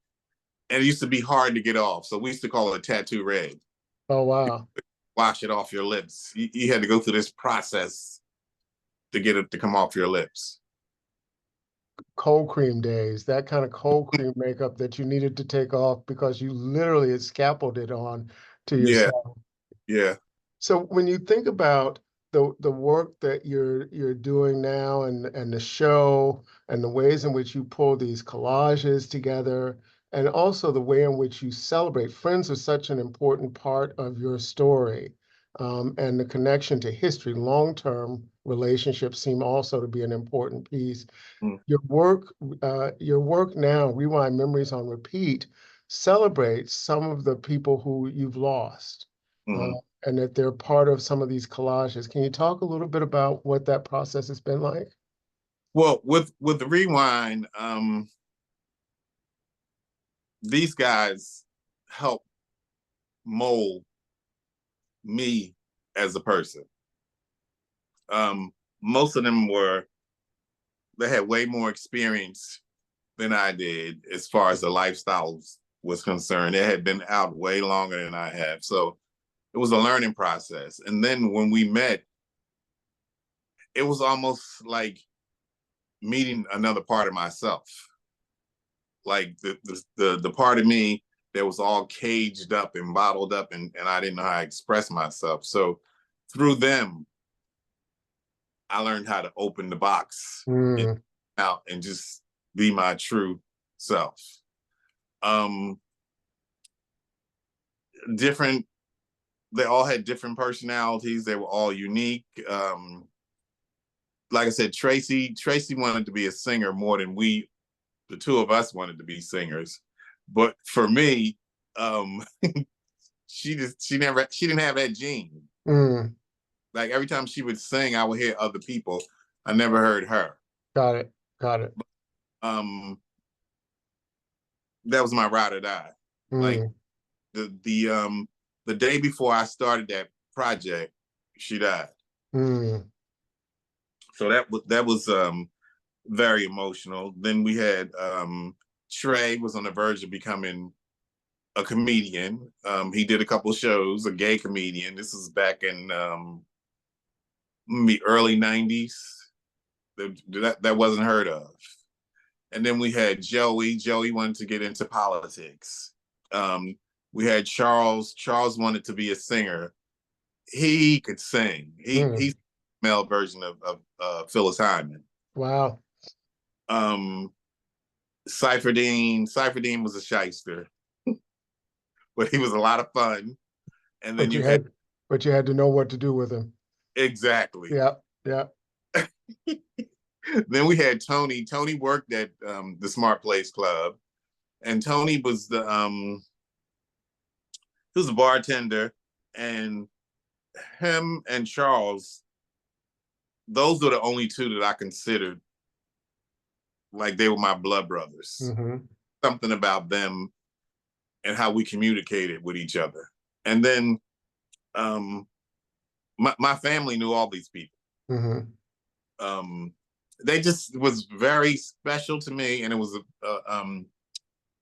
and it used to be hard to get off. So we used to call it tattoo red. Oh, wow. Wash it off your lips. You had to go through this process to get it to come off your lips. Cold cream days, that kind of cold cream makeup that you needed to take off because you literally had scalpeled it on to yourself. Yeah. So when you think about the work that you're doing now and the show and the ways in which you pull these collages together and also the way in which you celebrate, friends are such an important part of your story, and the connection to history, long-term relationships seem also to be an important piece. Mm. Your work now, Rewind Memories on Repeat, celebrates some of the people who you've lost. Mm-hmm. And that they're part of some of these collages. Can you talk a little bit about what that process has been like? Well, with the Rewind, these guys help mold me as a person. Most of them they had way more experience than I did as far as the lifestyle was concerned. They had been out way longer than I have. So it was a learning process. And then when we met, it was almost like meeting another part of myself. Like the part of me that was all caged up and bottled up, and I didn't know how to express myself. So through them, I learned how to open the box out and just be my true self. They all had different personalities. They were all unique. Like I said, Tracy wanted to be a singer more than the two of us wanted to be singers. But for me, she didn't have that gene. Like every time she would sing, I would hear other people. I never heard her. Got it. That was my ride or die. Like the day before I started that project, she died. So that was very emotional. Then we had Trey was on the verge of becoming a comedian. He did a couple shows, a gay comedian. This was back in the early 90s. That wasn't heard of. And then we had Joey. Joey wanted to get into politics. We had Charles. Charles wanted to be a singer. He could sing. He's the male version of Phyllis Hyman. Wow. Cypher Dean was a shyster, but he was a lot of fun. And then but you had to know what to do with him. Exactly. Yeah. Then we had Tony. Tony worked at the Smart Place Club, and Tony was he was a bartender, and him and Charles, those were the only two that I considered like they were my blood brothers. Something about them and how we communicated with each other. And then my family knew all these people. They just was very special to me, and it was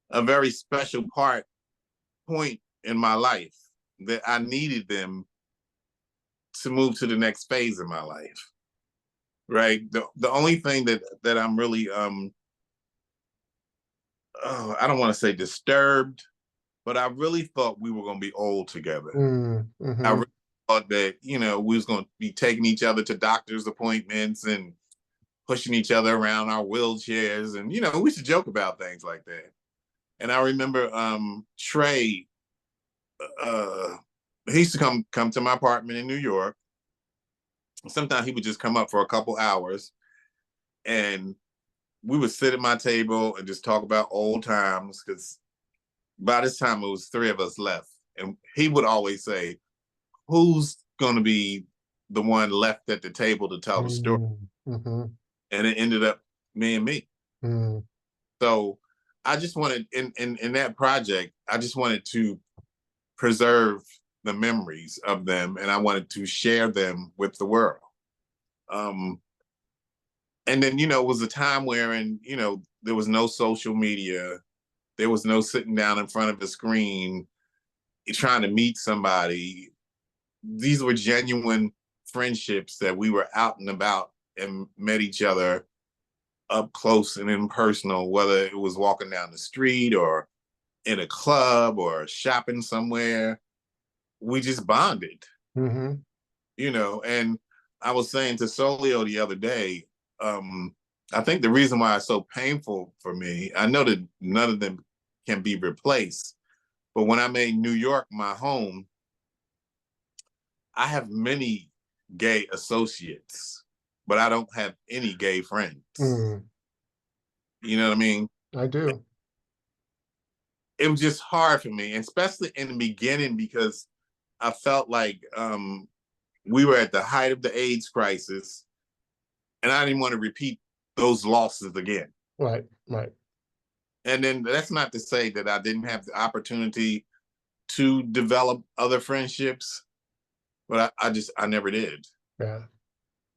a very special point in my life that I needed them to move to the next phase in my life. Right. The only thing that I'm really I don't want to say disturbed, but I really thought we were going to be old together. I really thought that, we was going to be taking each other to doctor's appointments and pushing each other around our wheelchairs. And, we used to joke about things like that. And I remember Trey, he used to come to my apartment in New York. Sometimes he would just come up for a couple hours, and we would sit at my table and just talk about old times, because by this time it was 3 of us left. And he would always say, who's going to be the one left at the table to tell the story? And it ended up me and me. So I just wanted, in that project, I just wanted to preserve the memories of them, and I wanted to share them with the world. And then, it was a time wherein, there was no social media. There was no sitting down in front of a screen trying to meet somebody. These were genuine friendships that we were out and about and met each other up close and impersonal, whether it was walking down the street or in a club or shopping somewhere. We just bonded, and I was saying to Solio the other day, I think the reason why it's so painful for me, I know that none of them can be replaced, but when I made New York my home, I have many gay associates, but I don't have any gay friends. You know what I mean? I do. It was just hard for me, especially in the beginning, because I felt like we were at the height of the AIDS crisis, and I didn't want to repeat those losses again. Right. And then that's not to say that I didn't have the opportunity to develop other friendships, but I never did. Yeah.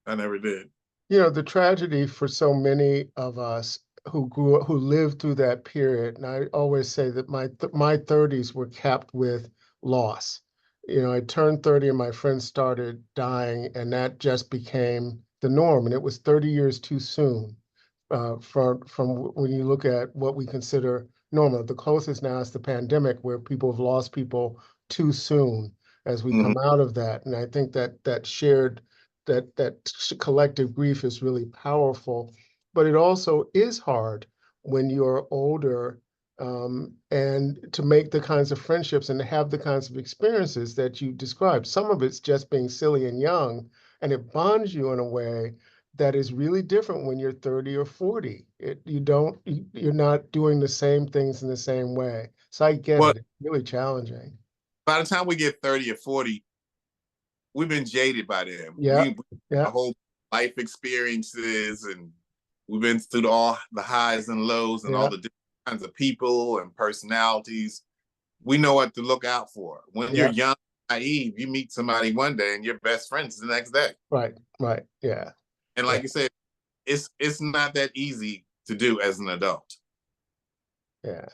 I never did. You know, the tragedy for so many of us who lived through that period, and I always say that my 30s were capped with loss. You know, I turned 30 and my friends started dying, and that just became the norm. And it was 30 years too soon from when you look at what we consider normal. The closest now is the pandemic, where people have lost people too soon as we Mhm. come out of that. And I think that shared collective grief is really powerful, but it also is hard when you're older, and to make the kinds of friendships and to have the kinds of experiences that you described. Some of it's just being silly and young, and it bonds you in a way that is really different when you're 30 or 40. You're not doing the same things in the same way. So I get Well, it. It's really challenging. by the time we get 30 or 40, we've been jaded by them. Yeah, We yeah, a whole life experiences, and we've been through all the highs and lows and all yeah, the different kinds of people and personalities. We know what to look out for. When you're yeah. young, naive, you meet somebody one day and you're best friends the next day. Right, right. Yeah, And yeah, like you said, it's not that easy to do as an adult. yeah.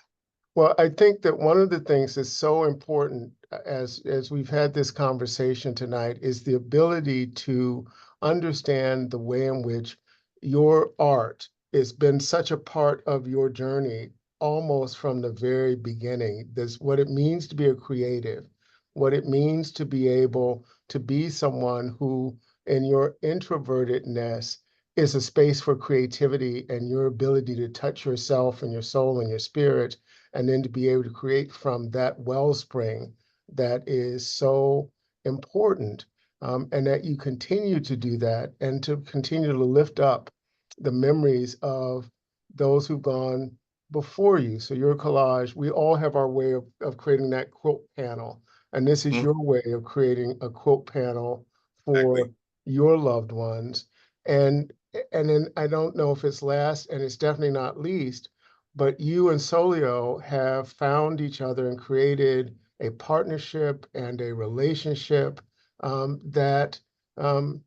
Well, I think that one of the things that's so important as we've had this conversation tonight is the ability to understand the way in which your art has been such a part of your journey almost from the very beginning. This what it means to be a creative, what it means to be able to be someone who, in your introvertedness, is a space for creativity and your ability to touch yourself and your soul and your spirit, and then to be able to create from that wellspring that is so important, and that you continue to do that and to continue to lift up the memories of those who've gone before you. So your collage, we all have our way of creating that quote panel, and this is Mhm. your way of creating a quote panel for Exactly. your loved ones. And and then I don't know if it's last, and it's definitely not least, but you and Solio have found each other and created a partnership and a relationship, that um,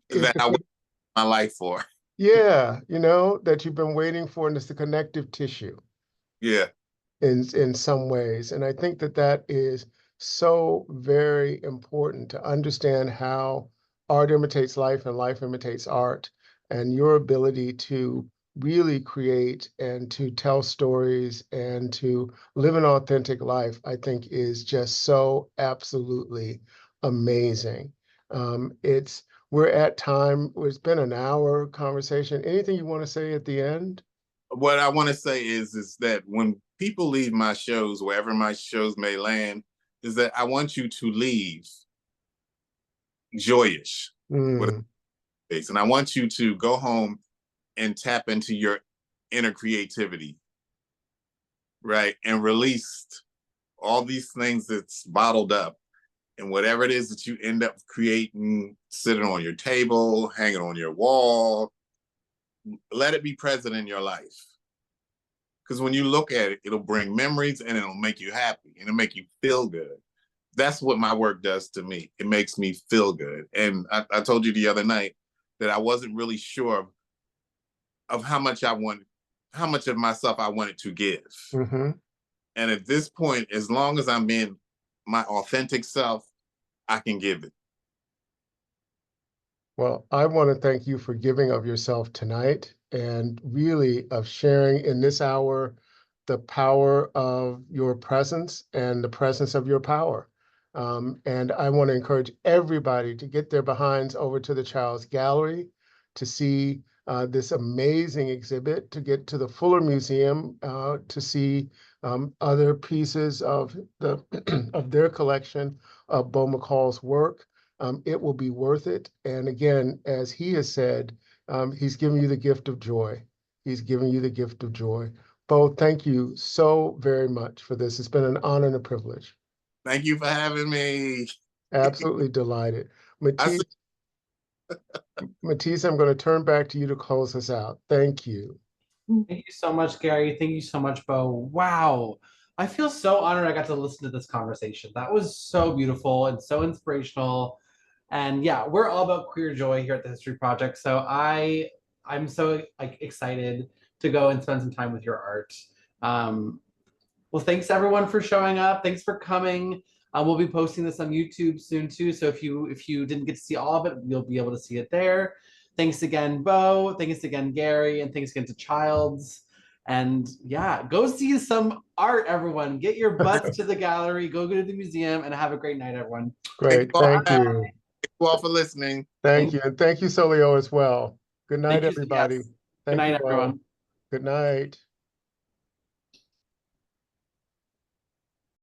is That the I went my life for. yeah, that you've been waiting for, and it's the connective tissue Yeah. in some ways. And I think that is so very important to understand how art imitates life and life imitates art, and your ability to really create and to tell stories and to live an authentic life, I think is just so absolutely amazing. It's We're at time. It's been an hour conversation. Anything you want to say at the end? What I want to say is that when people leave my shows, wherever my shows may land, is that I want you to leave joyous with a Mm, face. And I want you to go home and tap into your inner creativity, right? And release all these things that's bottled up. And whatever it is that you end up creating, sitting on your table, hanging on your wall, let it be present in your life. Because when you look at it, it'll bring memories and it'll make you happy and it'll make you feel good. That's what my work does to me. It makes me feel good. And I told you the other night that I wasn't really sure of how much how much of myself I wanted to give. hmm And at this point, as long as I'm in my authentic self, I can give it. Well, I want to thank you for giving of yourself tonight and really of sharing in this hour the power of your presence and the presence of your power. And I want to encourage everybody to get their behinds over to the Child's Gallery to see this amazing exhibit, to get to the Fuller Museum to see other pieces of of their collection of Beau McCall's work. It will be worth it. And again, as he has said, he's giving you the gift of joy. He's giving you the gift of joy. Beau, thank you so very much for this. It's been an honor and a privilege. Thank you for having me. Absolutely delighted. I see. Matisse, Matisse, I'm going to turn back to you to close us out. Thank you. Thank you so much, Gary. Thank you so much, Beau. Wow. I feel so honored I got to listen to this conversation. That was so beautiful and so inspirational. And yeah, we're all about queer joy here at the History Project. So I'm so like excited to go and spend some time with your art. Well, thanks everyone for showing up. Thanks for coming. We'll be posting this on YouTube soon too. So if you didn't get to see all of it, you'll be able to see it there. Thanks again, Beau. Thanks again, Gary, and thanks again to Childs. And yeah, go see some art, everyone. Get your butts to the gallery, go to the museum, and have a great night, everyone. Great, thank you. Thank you all for listening. Thank you, and thank you, Solio, as well. Good night, Thank you, everybody. yes. Good Thank night, you, Beau. everyone. Good night.